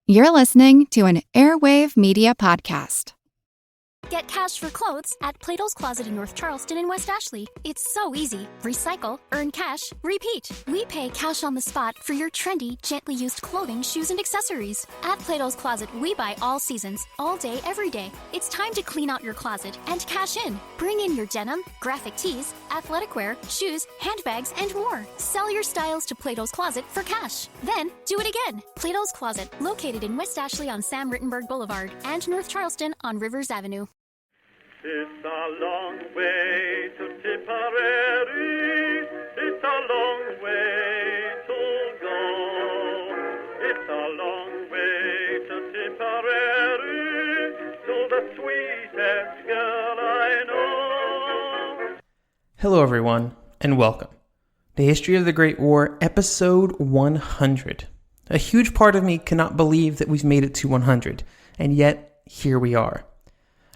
You're listening to an Airwave Media Podcast. Get cash for clothes at Plato's Closet in North Charleston and West Ashley. It's so easy. Recycle, earn cash, repeat. We pay cash on the spot for your trendy, gently used clothing, shoes, and accessories. At Plato's Closet, we buy all seasons, all day, every day. It's time to clean out your closet and cash in. Bring in your denim, graphic tees, athletic wear, shoes, handbags, and more. Sell your styles to Plato's Closet for cash. Then, do it again. Plato's Closet, located in West Ashley on Sam Rittenberg Boulevard and North Charleston on Rivers Avenue. It's a long way to Tipperary, it's a long way to go. It's a long way to Tipperary, to the sweetest girl I know. Hello everyone, and welcome. The History of the Great War, episode 100. A huge part of me cannot believe that we've made it to 100, and yet here we are.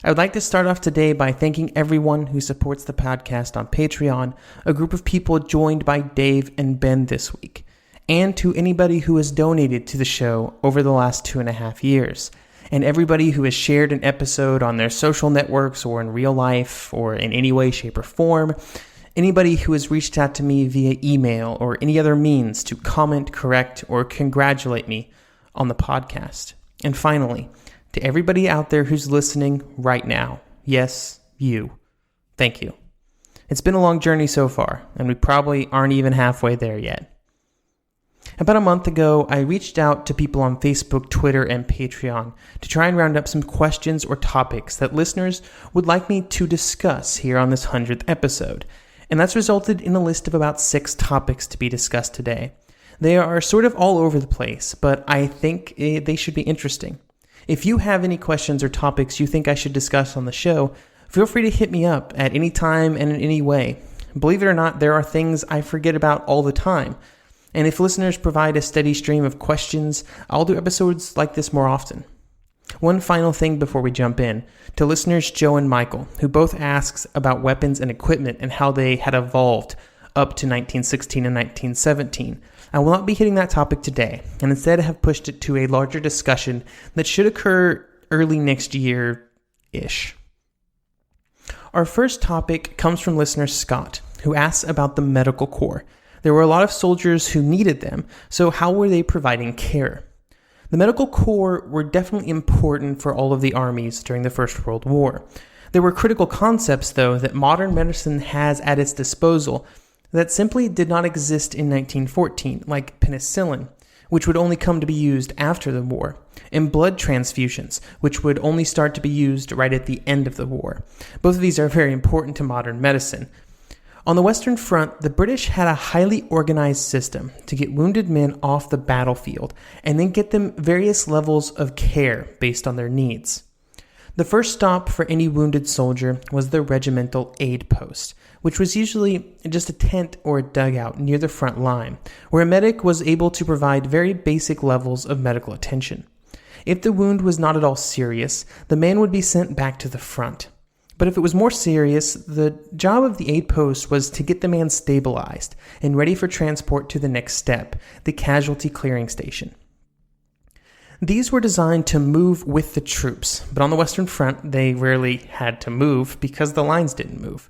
I would like to start off today by thanking everyone who supports the podcast on Patreon, a group of people joined by Dave and Ben this week, and to anybody who has donated to the show over the last 2.5 years, and everybody who has shared an episode on their social networks or in real life or in any way, shape, or form, anybody who has reached out to me via email or any other means to comment, correct, or congratulate me on the podcast. And finally, to everybody out there who's listening right now, yes, you, thank you. It's been a long journey so far, and we probably aren't even halfway there yet. About a month ago, I reached out to people on Facebook, Twitter, and Patreon to try and round up some questions or topics that listeners would like me to discuss here on this 100th episode, and that's resulted in a list of about 6 topics to be discussed today. They are sort of all over the place, but I think they should be interesting. If you have any questions or topics you think I should discuss on the show, feel free to hit me up at any time and in any way. Believe it or not, there are things I forget about all the time. And if listeners provide a steady stream of questions, I'll do episodes like this more often. One final thing before we jump in. To listeners Joe and Michael, who both asked about weapons and equipment and how they had evolved up to 1916 and 1917. I will not be hitting that topic today, and instead have pushed it to a larger discussion that should occur early next year-ish. Our first topic comes from listener Scott, who asks about the medical corps. There were a lot of soldiers who needed them, so how were they providing care? The medical corps were definitely important for all of the armies during the First World War. There were critical concepts, though, that modern medicine has at its disposal that simply did not exist in 1914, like penicillin, which would only come to be used after the war, and blood transfusions, which would only start to be used right at the end of the war. Both of these are very important to modern medicine. On the Western Front, the British had a highly organized system to get wounded men off the battlefield and then get them various levels of care based on their needs. The first stop for any wounded soldier was the regimental aid post, which was usually just a tent or a dugout near the front line, where a medic was able to provide very basic levels of medical attention. If the wound was not at all serious, the man would be sent back to the front. But if it was more serious, the job of the aid post was to get the man stabilized and ready for transport to the next step, the casualty clearing station. These were designed to move with the troops, but on the Western Front, they rarely had to move because the lines didn't move.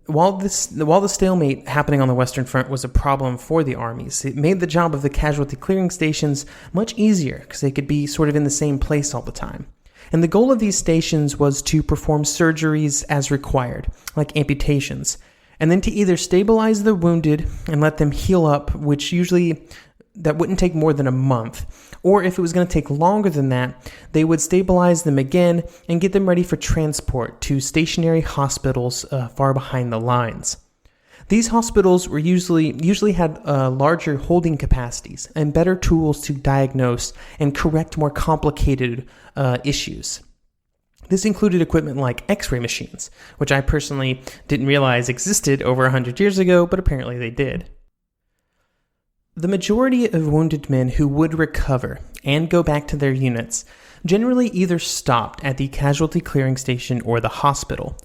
While the stalemate happening on the Western Front was a problem for the armies, it made the job of the casualty clearing stations much easier because they could be sort of in the same place all the time. And the goal of these stations was to perform surgeries as required, like amputations, and then to either stabilize the wounded and let them heal up, which usually that wouldn't take more than a month, or if it was going to take longer than that, they would stabilize them again and get them ready for transport to stationary hospitals far behind the lines. These hospitals were usually had larger holding capacities and better tools to diagnose and correct more complicated issues. This included equipment like X-ray machines, which I personally didn't realize existed over 100 years ago, but apparently they did. The majority of wounded men who would recover and go back to their units generally either stopped at the casualty clearing station or the hospital.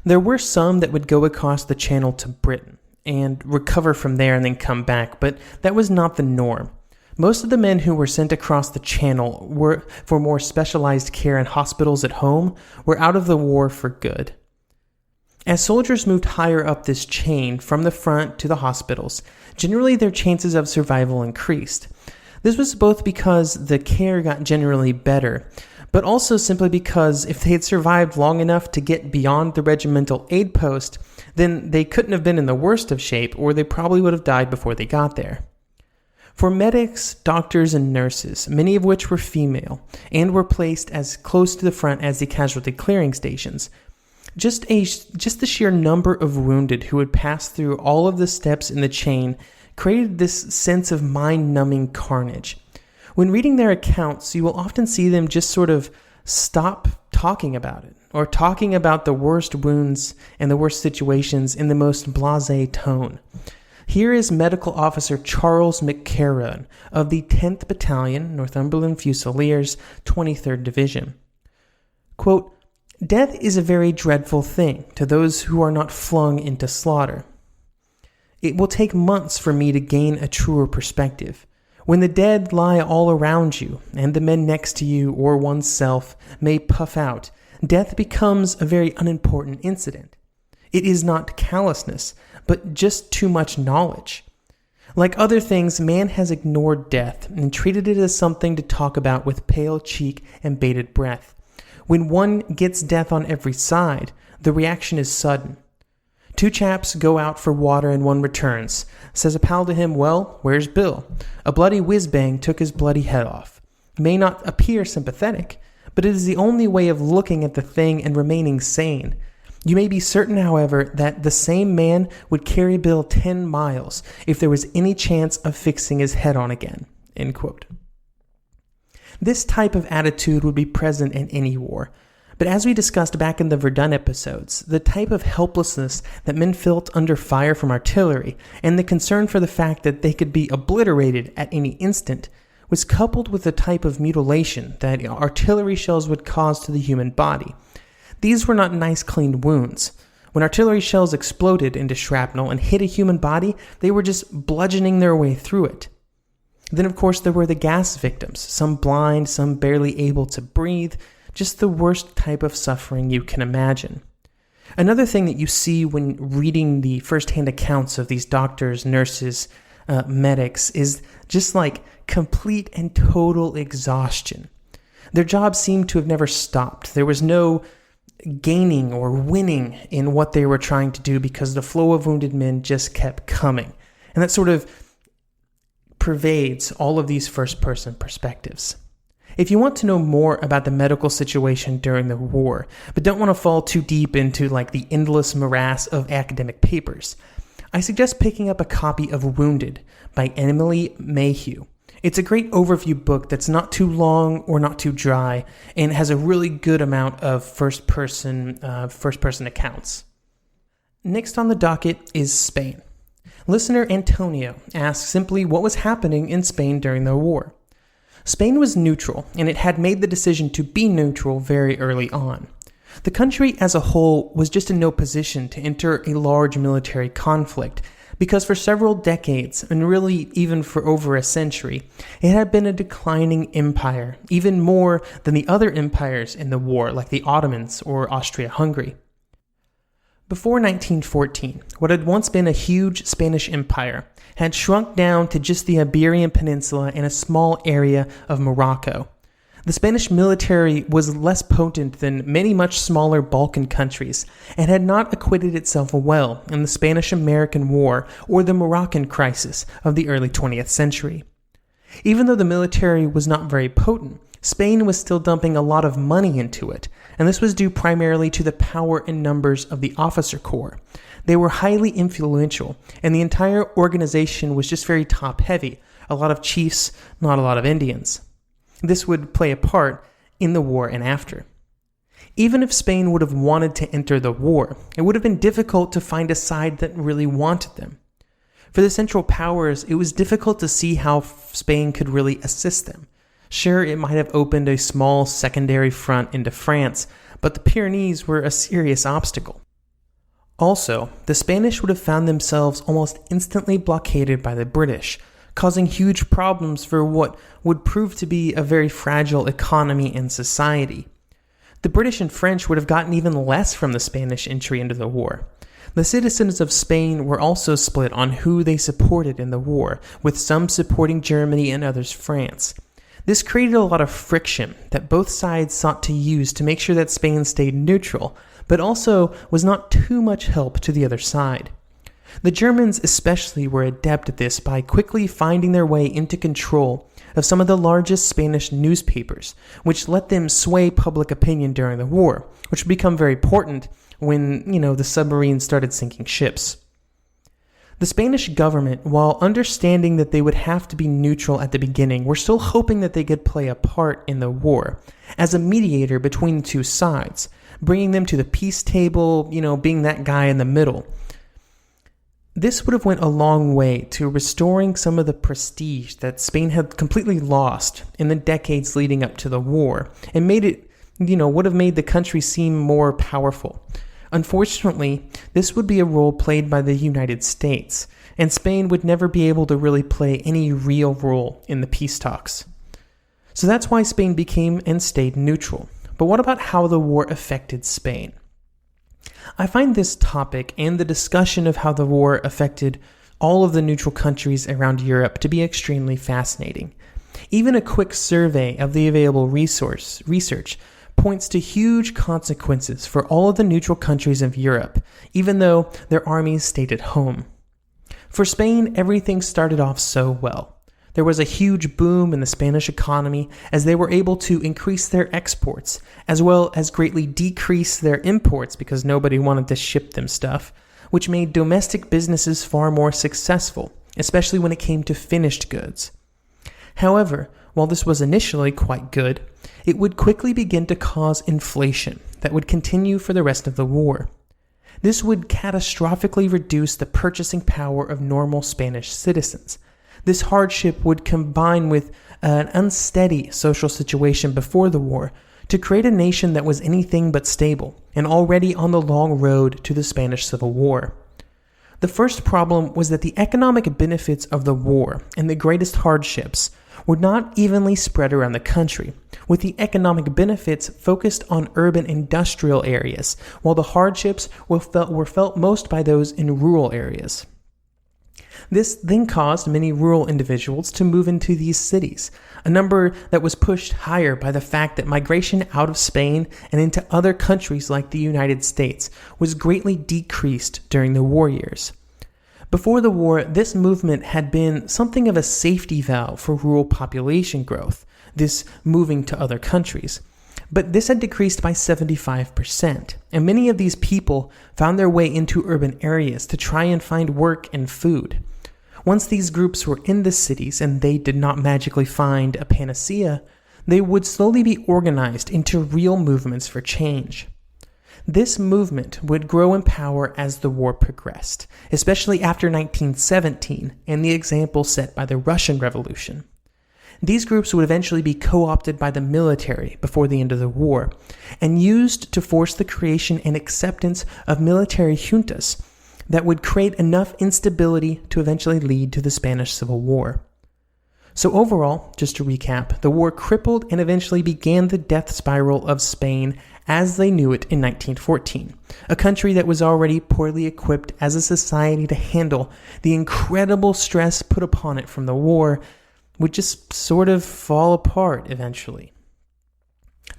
There were some that would go across the channel to Britain and recover from there and then come back, but that was not the norm. Most of the men who were sent across the channel were for more specialized care in hospitals at home were out of the war for good. As soldiers moved higher up this chain from the front to the hospitals, generally their chances of survival increased. This was both because the care got generally better, but also simply because if they had survived long enough to get beyond the regimental aid post, then they couldn't have been in the worst of shape, or they probably would have died before they got there. For medics, doctors, and nurses, many of which were female, and were placed as close to the front as the casualty clearing stations, just the sheer number of wounded who would pass through all of the steps in the chain created this sense of mind-numbing carnage. When reading their accounts, you will often see them just sort of stop talking about it, or talking about the worst wounds and the worst situations in the most blasé tone. Here is Medical Officer Charles McCarron of the 10th Battalion, Northumberland Fusiliers, 23rd Division. Quote, "Death is a very dreadful thing to those who are not flung into slaughter. It will take months for me to gain a truer perspective. When the dead lie all around you, and the men next to you or oneself may puff out, death becomes a very unimportant incident. It is not callousness, but just too much knowledge. Like other things, man has ignored death and treated it as something to talk about with pale cheek and bated breath. When one gets death on every side, the reaction is sudden. Two chaps go out for water and one returns. Says a pal to him, 'Well, where's Bill? A bloody whiz-bang took his bloody head off.' May not appear sympathetic, but it is the only way of looking at the thing and remaining sane. You may be certain, however, that the same man would carry Bill 10 miles if there was any chance of fixing his head on again." End quote. This type of attitude would be present in any war. But as we discussed back in the Verdun episodes, the type of helplessness that men felt under fire from artillery and the concern for the fact that they could be obliterated at any instant was coupled with the type of mutilation that artillery shells would cause to the human body. These were not nice clean wounds. When artillery shells exploded into shrapnel and hit a human body, they were just bludgeoning their way through it. Then, of course, there were the gas victims, some blind, some barely able to breathe, just the worst type of suffering you can imagine. Another thing that you see when reading the first-hand accounts of these doctors, nurses, medics is just like complete and total exhaustion. Their jobs seemed to have never stopped. There was no gaining or winning in what they were trying to do because the flow of wounded men just kept coming. And that sort of pervades all of these first-person perspectives. If you want to know more about the medical situation during the war, but don't want to fall too deep into like the endless morass of academic papers, I suggest picking up a copy of Wounded by Emily Mayhew. It's a great overview book that's not too long or not too dry, and has a really good amount of first-person accounts. Next on the docket is Spain. Listener Antonio asks simply what was happening in Spain during the war. Spain was neutral, and it had made the decision to be neutral very early on. The country as a whole was just in no position to enter a large military conflict, because for several decades, and really even for over a century, it had been a declining empire, even more than the other empires in the war, like the Ottomans or Austria-Hungary. Before 1914, what had once been a huge Spanish empire had shrunk down to just the Iberian Peninsula and a small area of Morocco. The Spanish military was less potent than many much smaller Balkan countries and had not acquitted itself well in the Spanish-American War or the Moroccan crisis of the early 20th century. Even though the military was not very potent, Spain was still dumping a lot of money into it, and this was due primarily to the power and numbers of the officer corps. They were highly influential, and the entire organization was just very top-heavy, a lot of chiefs, not a lot of Indians. This would play a part in the war and after. Even if Spain would have wanted to enter the war, it would have been difficult to find a side that really wanted them. For the Central Powers, it was difficult to see how Spain could really assist them. Sure, it might have opened a small secondary front into France, but the Pyrenees were a serious obstacle. Also, the Spanish would have found themselves almost instantly blockaded by the British, causing huge problems for what would prove to be a very fragile economy and society. The British and French would have gotten even less from the Spanish entry into the war. The citizens of Spain were also split on who they supported in the war, with some supporting Germany and others France. This created a lot of friction that both sides sought to use to make sure that Spain stayed neutral, but also was not too much help to the other side. The Germans especially were adept at this by quickly finding their way into control of some of the largest Spanish newspapers, which let them sway public opinion during the war, which would become very important when, the submarines started sinking ships. The Spanish government, while understanding that they would have to be neutral at the beginning, were still hoping that they could play a part in the war as a mediator between the two sides, bringing them to the peace table, being that guy in the middle. This would have went a long way to restoring some of the prestige that Spain had completely lost in the decades leading up to the war, and made it, would have made the country seem more powerful. Unfortunately, this would be a role played by the United States, and Spain would never be able to really play any real role in the peace talks. So that's why Spain became and stayed neutral. But what about how the war affected Spain? I find this topic and the discussion of how the war affected all of the neutral countries around Europe to be extremely fascinating. Even a quick survey of the available research points to huge consequences for all of the neutral countries of Europe, even though their armies stayed at home. For Spain, everything started off so well. There was a huge boom in the Spanish economy as they were able to increase their exports, as well as greatly decrease their imports because nobody wanted to ship them stuff, which made domestic businesses far more successful, especially when it came to finished goods. However, while this was initially quite good, it would quickly begin to cause inflation that would continue for the rest of the war. This would catastrophically reduce the purchasing power of normal Spanish citizens. This hardship would combine with an unsteady social situation before the war to create a nation that was anything but stable and already on the long road to the Spanish Civil War. The first problem was that the economic benefits of the war and the greatest hardships were not evenly spread around the country, with the economic benefits focused on urban industrial areas, while the hardships were felt most by those in rural areas. This then caused many rural individuals to move into these cities, a number that was pushed higher by the fact that migration out of Spain and into other countries like the United States was greatly decreased during the war years. Before the war, this movement had been something of a safety valve for rural population growth, this moving to other countries. But this had decreased by 75%, and many of these people found their way into urban areas to try and find work and food. Once these groups were in the cities and they did not magically find a panacea, they would slowly be organized into real movements for change. This movement would grow in power as the war progressed, especially after 1917 and the example set by the Russian Revolution. These groups would eventually be co-opted by the military before the end of the war and used to force the creation and acceptance of military juntas that would create enough instability to eventually lead to the Spanish Civil War. So overall, just to recap, the war crippled and eventually began the death spiral of Spain as they knew it in 1914, a country that was already poorly equipped as a society to handle the incredible stress put upon it from the war, would just sort of fall apart eventually.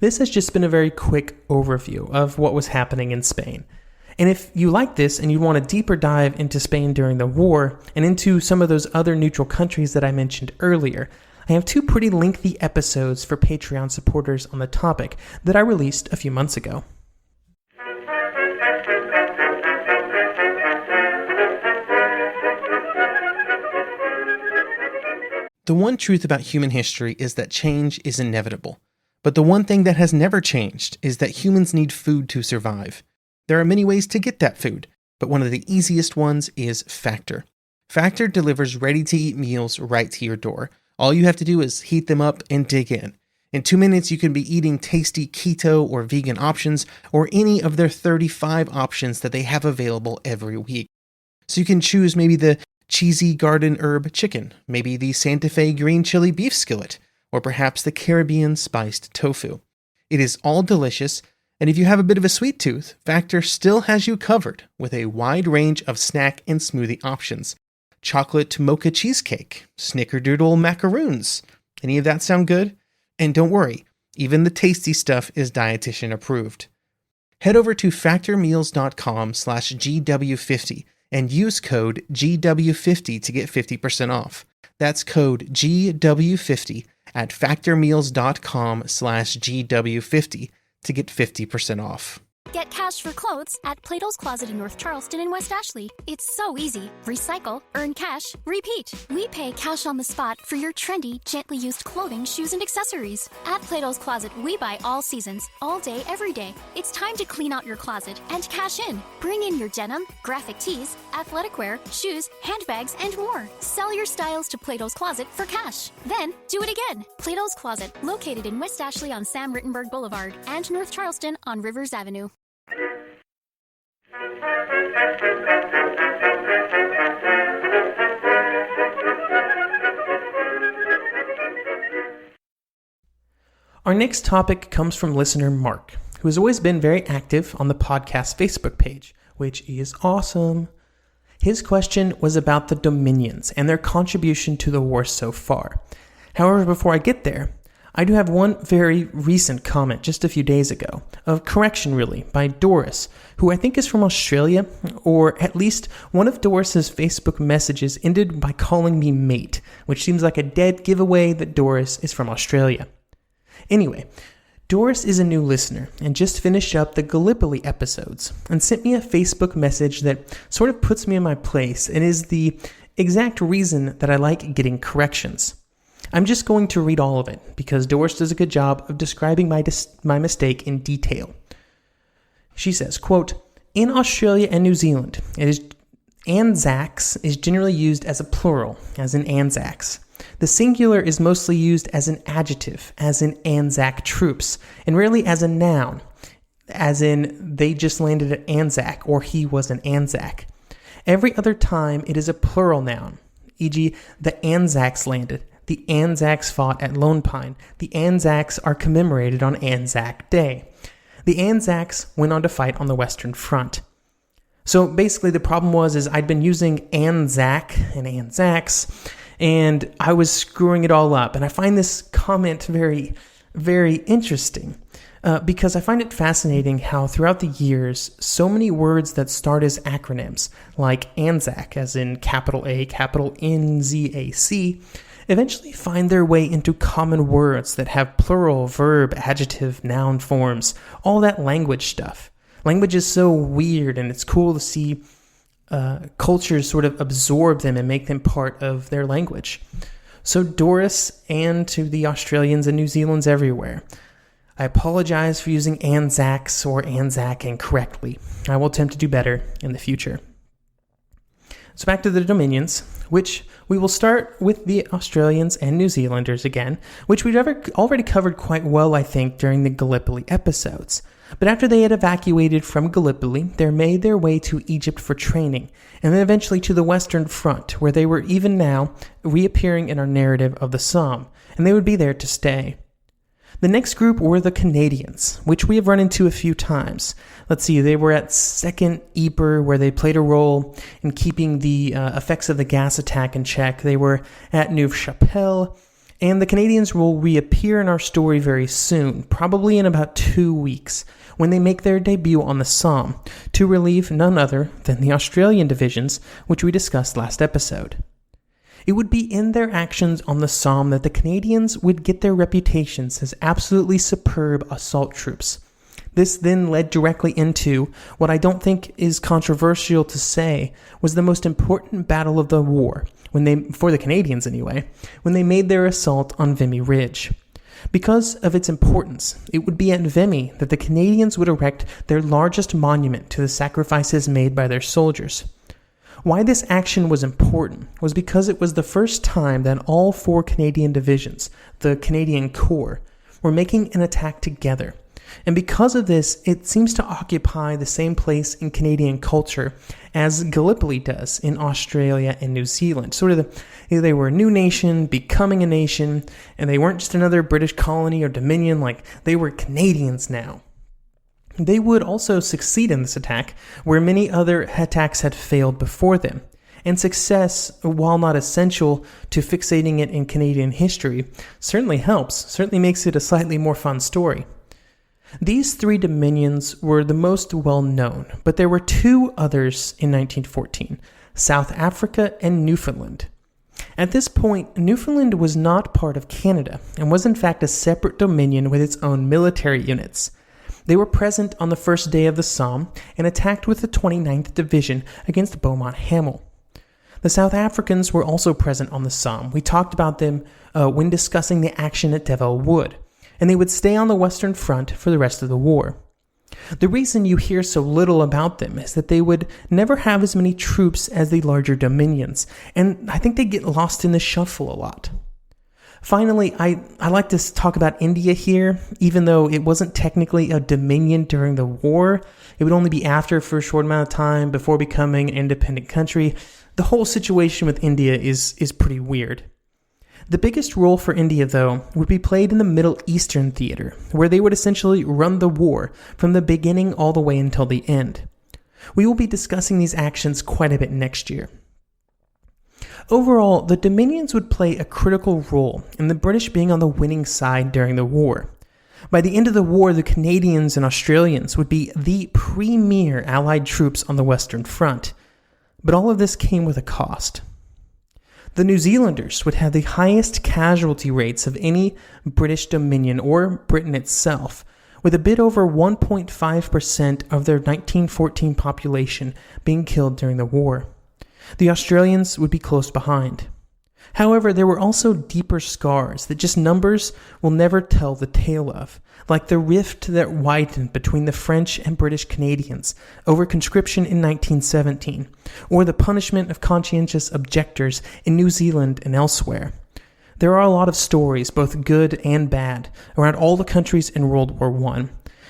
This has just been a very quick overview of what was happening in Spain. And if you like this and you want a deeper dive into Spain during the war and into some of those other neutral countries that I mentioned earlier, I have 2 pretty lengthy episodes for Patreon supporters on the topic that I released a few months ago. The one truth about human history is that change is inevitable. But the one thing that has never changed is that humans need food to survive. There are many ways to get that food, but one of the easiest ones is Factor. Factor delivers ready-to-eat meals right to your door. All you have to do is heat them up and dig in. In 2 minutes, you can be eating tasty keto or vegan options or any of their 35 options that they have available every week. So you can choose maybe the cheesy garden herb chicken, maybe the Santa Fe green chili beef skillet, or perhaps the Caribbean spiced tofu. It is all delicious, and if you have a bit of a sweet tooth, Factor still has you covered with a wide range of snack and smoothie options. Chocolate mocha cheesecake, snickerdoodle macaroons. Any of that sound good? And don't worry, even the tasty stuff is dietitian approved. Head over to factormeals.com/GW50 and use code GW50 to get 50% off. That's code GW50 at factormeals.com/GW50 to get 50% off. Get cash for clothes at Plato's Closet in North Charleston and West Ashley. It's so easy. Recycle, earn cash, repeat. We pay cash on the spot for your trendy, gently used clothing, shoes, and accessories. At Plato's Closet, we buy all seasons, all day, every day. It's time to clean out your closet and cash in. Bring in your denim, graphic tees, athletic wear, shoes, handbags, and more. Sell your styles to Plato's Closet for cash. Then, do it again. Plato's Closet, located in West Ashley on Sam Rittenberg Boulevard and North Charleston on Rivers Avenue. Our next topic comes from listener Mark, who has always been very active on the podcast Facebook page, which is awesome. His question was about the Dominions and their contribution to the war so far. However, before I get there, I do have one very recent comment just a few days ago, a correction really, by Doris, who I think is from Australia, or at least one of Doris's Facebook messages ended by calling me mate, which seems like a dead giveaway that Doris is from Australia. Anyway, Doris is a new listener and just finished up the Gallipoli episodes and sent me a Facebook message that sort of puts me in my place and is the exact reason that I like getting corrections. I'm just going to read all of it because Doris does a good job of describing my mistake in detail. She says, quote, "In Australia and New Zealand, Anzacs is generally used as a plural, as in Anzacs. The singular is mostly used as an adjective, as in Anzac troops, and rarely as a noun, as in they just landed at Anzac or he was an Anzac. Every other time it is a plural noun, e.g. the Anzacs landed. The Anzacs fought at Lone Pine. The Anzacs are commemorated on Anzac Day. The Anzacs went on to fight on the Western Front." So basically the problem was I'd been using Anzac and Anzacs, and I was screwing it all up. And I find this comment very, very interesting because I find it fascinating how throughout the years, so many words that start as acronyms, like Anzac, as in capital A, capital N-Z-A-C, eventually find their way into common words that have plural, verb, adjective, noun forms, all that language stuff. Language is so weird, and it's cool to see cultures sort of absorb them and make them part of their language. So Doris, and to the Australians and New Zealanders everywhere, I apologize for using Anzacs or Anzac incorrectly. I will attempt to do better in the future. So back to the Dominions, which we will start with the Australians and New Zealanders again, which we've already covered quite well, I think, during the Gallipoli episodes. But after they had evacuated from Gallipoli, they made their way to Egypt for training, and then eventually to the Western Front, where they were even now reappearing in our narrative of the Somme, and they would be there to stay. The next group were the Canadians, which we have run into a few times. Let's see, they were at 2nd Ypres, where they played a role in keeping the effects of the gas attack in check. They were at Neuve-Chapelle, and the Canadians will reappear in our story very soon, probably in about 2 weeks, when they make their debut on the Somme, to relieve none other than the Australian divisions, which we discussed last episode. It would be in their actions on the Somme that the Canadians would get their reputations as absolutely superb assault troops. This then led directly into what I don't think is controversial to say was the most important battle of the war, for the Canadians anyway, when they made their assault on Vimy Ridge. Because of its importance, it would be at Vimy that the Canadians would erect their largest monument to the sacrifices made by their soldiers. Why this action was important was because it was the first time that all 4 Canadian divisions, the Canadian Corps, were making an attack together, And because of this, it seems to occupy the same place in Canadian culture as Gallipoli does in Australia and New Zealand. They were a new nation, becoming a nation, and they weren't just another British colony or dominion, like they were Canadians now. They would also succeed in this attack, where many other attacks had failed before them. And success, while not essential to fixating it in Canadian history, certainly helps, certainly makes it a slightly more fun story. These three dominions were the most well known, but there were two others in 1914, South Africa and Newfoundland. At this point, Newfoundland was not part of Canada and was in fact a separate dominion with its own military units. They were present on the first day of the Somme and attacked with the 29th Division against Beaumont Hamel. The South Africans were also present on the Somme. We talked about them when discussing the action at Devil Wood, and they would stay on the Western Front for the rest of the war. The reason you hear so little about them is that they would never have as many troops as the larger dominions, and I think they get lost in the shuffle a lot. Finally, I like to talk about India here, even though it wasn't technically a dominion during the war. It would only be after for a short amount of time before becoming an independent country. The whole situation with India is pretty weird. The biggest role for India, though, would be played in the Middle Eastern theater, where they would essentially run the war from the beginning all the way until the end. We will be discussing these actions quite a bit next year. Overall, the Dominions would play a critical role in the British being on the winning side during the war. By the end of the war, the Canadians and Australians would be the premier Allied troops on the Western Front. But all of this came with a cost. The New Zealanders would have the highest casualty rates of any British Dominion or Britain itself, with a bit over 1.5% of their 1914 population being killed during the war. The Australians would be close behind. However, there were also deeper scars that just numbers will never tell the tale of, like the rift that widened between the French and British Canadians over conscription in 1917, or the punishment of conscientious objectors in New Zealand and elsewhere. There are a lot of stories, both good and bad, around all the countries in World War I,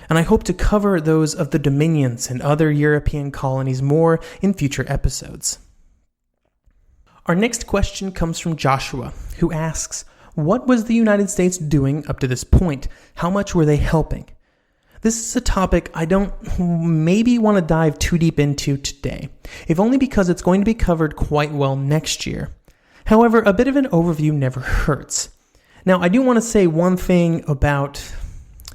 and I hope to cover those of the Dominions and other European colonies more in future episodes. Our next question comes from Joshua, who asks, what was the United States doing up to this point? How much were they helping? This is a topic I don't maybe want to dive too deep into today, if only because it's going to be covered quite well next year. However, a bit of an overview never hurts. Now, I do want to say one thing about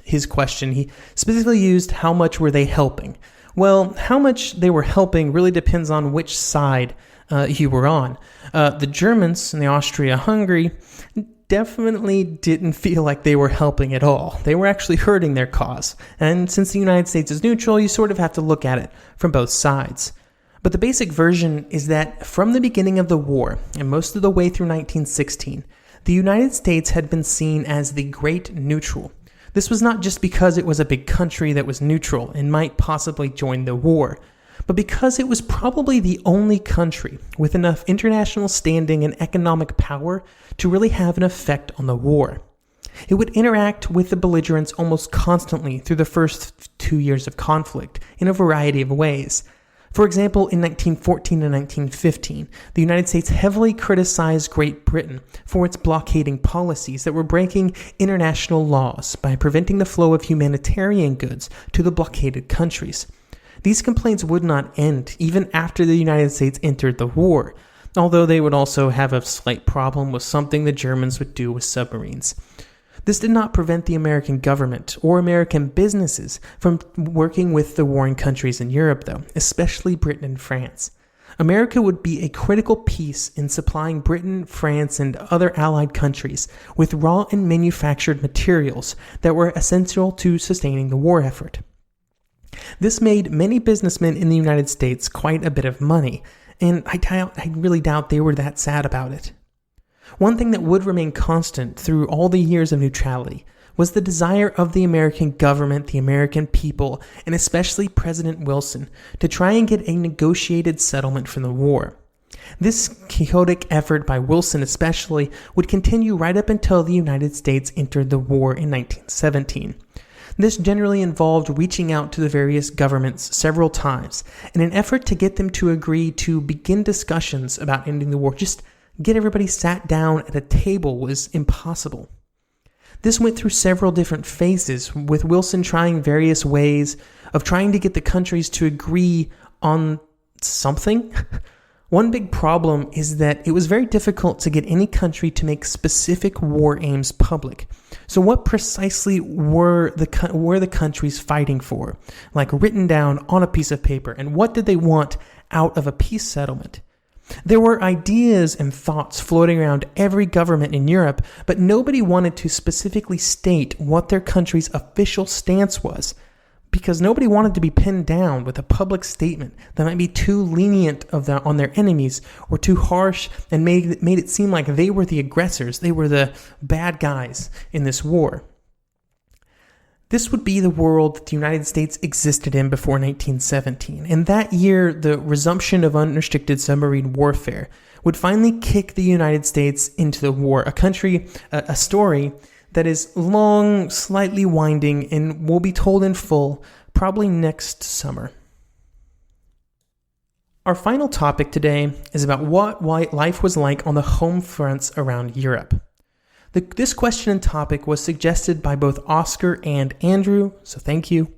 his question. He specifically used how much were they helping. Well, how much they were helping really depends on which side you were on. The Germans and the Austria-Hungary definitely didn't feel like they were helping at all. They were actually hurting their cause. And since the United States is neutral, you sort of have to look at it from both sides. But the basic version is that from the beginning of the war, and most of the way through 1916, the United States had been seen as the great neutral. This was not just because it was a big country that was neutral and might possibly join the war, but because it was probably the only country with enough international standing and economic power to really have an effect on the war. It would interact with the belligerents almost constantly through the first 2 years of conflict in a variety of ways. For example, in 1914 and 1915, the United States heavily criticized Great Britain for its blockading policies that were breaking international laws by preventing the flow of humanitarian goods to the blockaded countries. These complaints would not end even after the United States entered the war, although they would also have a slight problem with something the Germans would do with submarines. This did not prevent the American government or American businesses from working with the warring countries in Europe, though, especially Britain and France. America would be a critical piece in supplying Britain, France, and other allied countries with raw and manufactured materials that were essential to sustaining the war effort. This made many businessmen in the United States quite a bit of money, and I really doubt they were that sad about it. One thing that would remain constant through all the years of neutrality was the desire of the American government, the American people, and especially President Wilson to try and get a negotiated settlement from the war. This quixotic effort by Wilson especially would continue right up until the United States entered the war in 1917. This generally involved reaching out to the various governments several times in an effort to get them to agree to begin discussions about ending the war. Just get everybody sat down at a table was impossible. This went through several different phases, with Wilson trying various ways of trying to get the countries to agree on something. One big problem is that it was very difficult to get any country to make specific war aims public. So what precisely were the countries fighting for, like written down on a piece of paper, and what did they want out of a peace settlement? There were ideas and thoughts floating around every government in Europe, but nobody wanted to specifically state what their country's official stance was, because nobody wanted to be pinned down with a public statement that might be too lenient on their enemies or too harsh and made it seem like they were the aggressors, they were the bad guys in this war. This would be the world that the United States existed in before 1917, and that year the resumption of unrestricted submarine warfare would finally kick the United States into the war, a story that is long, slightly winding, and will be told in full probably next summer. Our final topic today is about what life was like on the home fronts around Europe. This question and topic was suggested by both Oscar and Andrew, so thank you.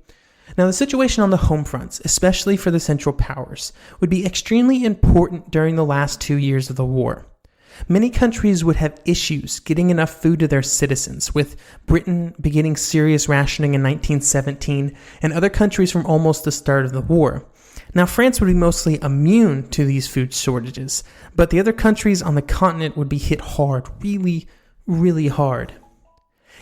Now, the situation on the home fronts, especially for the Central Powers, would be extremely important during the last 2 years of the war. Many countries would have issues getting enough food to their citizens, with Britain beginning serious rationing in 1917 and other countries from almost the start of the war. Now, France would be mostly immune to these food shortages, but the other countries on the continent would be hit hard, really hard.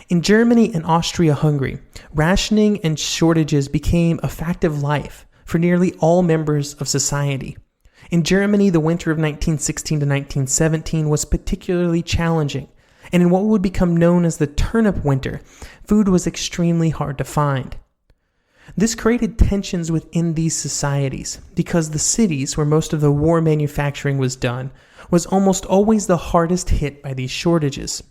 In Germany and Austria-Hungary, rationing and shortages became a fact of life for nearly all members of society. In Germany, the winter of 1916 to 1917 was particularly challenging, and in what would become known as the turnip winter, food was extremely hard to find. This created tensions within these societies because the cities where most of the war manufacturing was done was almost always the hardest hit by these shortages.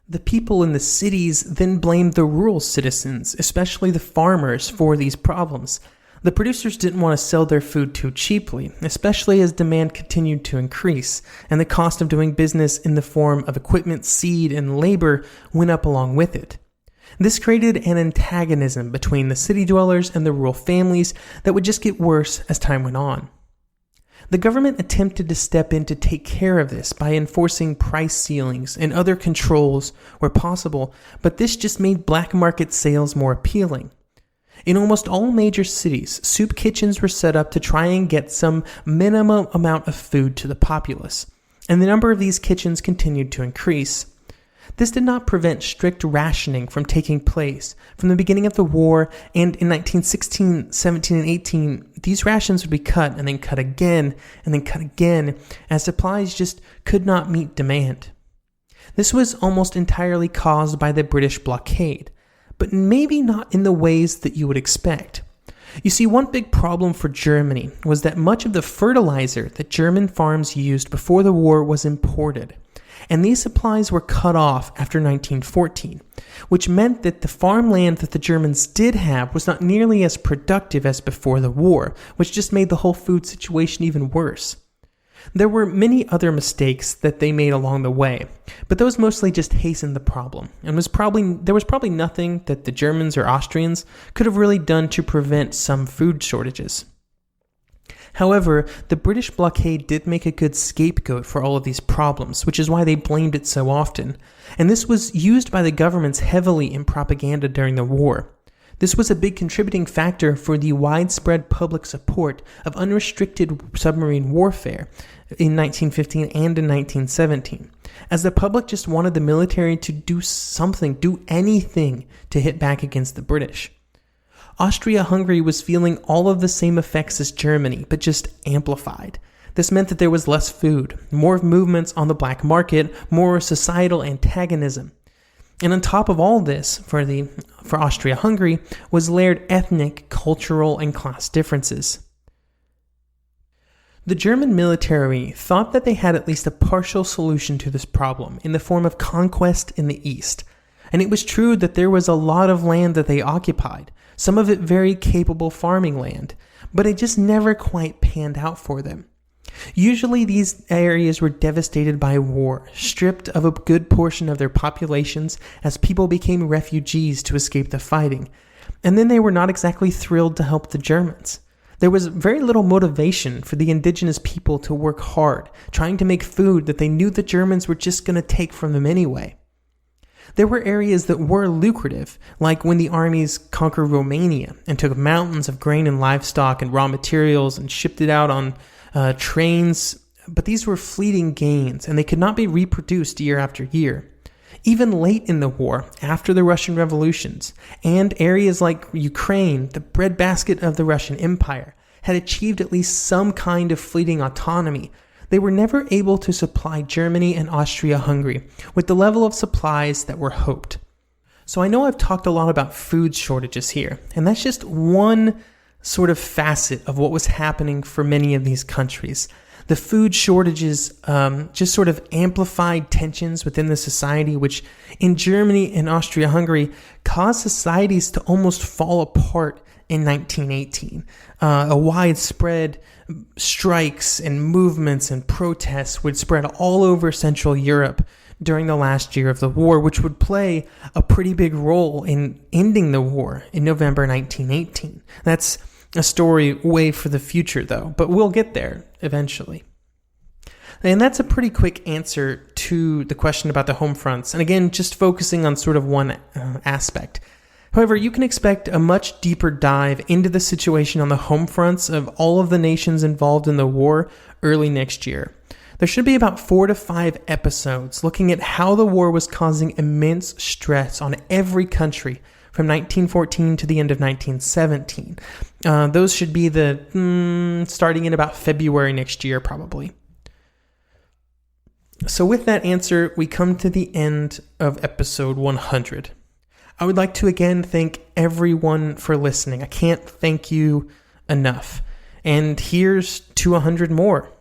The people in the cities then blamed the rural citizens, especially the farmers, for these problems. The producers didn't want to sell their food too cheaply, especially as demand continued to increase, and the cost of doing business in the form of equipment, seed, and labor went up along with it. This created an antagonism between the city dwellers and the rural families that would just get worse as time went on. The government attempted to step in to take care of this by enforcing price ceilings and other controls where possible, but this just made black market sales more appealing. In almost all major cities, soup kitchens were set up to try and get some minimum amount of food to the populace, and the number of these kitchens continued to increase. This did not prevent strict rationing from taking place. From the beginning of the war, and in 1916, 17, and 18, these rations would be cut, and then cut again, as supplies just could not meet demand. This was almost entirely caused by the British blockade, but maybe not in the ways that you would expect. You see, one big problem for Germany was that much of the fertilizer that German farms used before the war was imported, and these supplies were cut off after 1914, which meant that the farmland that the Germans did have was not nearly as productive as before the war, which just made the whole food situation even worse. There were many other mistakes that they made along the way, but those mostly just hastened the problem, and there was probably nothing that the Germans or Austrians could have really done to prevent some food shortages. However, the British blockade did make a good scapegoat for all of these problems, which is why they blamed it so often, and this was used by the governments heavily in propaganda during the war. This was a big contributing factor for the widespread public support of unrestricted submarine warfare in 1915 and in 1917, as the public just wanted the military to do anything to hit back against the British. Austria-Hungary was feeling all of the same effects as Germany, but just amplified. This meant that there was less food, more movements on the black market, more societal antagonism. And on top of all this, for Austria-Hungary, was layered ethnic, cultural, and class differences. The German military thought that they had at least a partial solution to this problem in the form of conquest in the East. And it was true that there was a lot of land that they occupied, some of it very capable farming land, but it just never quite panned out for them. Usually these areas were devastated by war, stripped of a good portion of their populations as people became refugees to escape the fighting. And then they were not exactly thrilled to help the Germans. There was very little motivation for the indigenous people to work hard, trying to make food that they knew the Germans were just going to take from them anyway. There were areas that were lucrative, like when the armies conquered Romania and took mountains of grain and livestock and raw materials and shipped it out on trains, but these were fleeting gains and they could not be reproduced year after year. Even late in the war, after the Russian revolutions, and areas like Ukraine, the breadbasket of the Russian Empire, had achieved at least some kind of fleeting autonomy, they were never able to supply Germany and Austria-Hungary with the level of supplies that were hoped. So I know I've talked a lot about food shortages here, and that's just one sort of facet of what was happening for many of these countries. The food shortages just sort of amplified tensions within the society, which in Germany and Austria-Hungary caused societies to almost fall apart in 1918. A widespread strikes and movements and protests would spread all over Central Europe during the last year of the war, which would play a pretty big role in ending the war in November 1918. That's a story way for the future, though, but we'll get there eventually. And that's a pretty quick answer to the question about the home fronts. And again, just focusing on sort of one aspect. However, you can expect a much deeper dive into the situation on the home fronts of all of the nations involved in the war early next year. There should be about 4 to 5 episodes looking at how the war was causing immense stress on every country from 1914 to the end of 1917. Those should be starting in about February next year, probably. So with that answer, we come to the end of episode 100. I would like to again thank everyone for listening. I can't thank you enough. And here's to 100 more.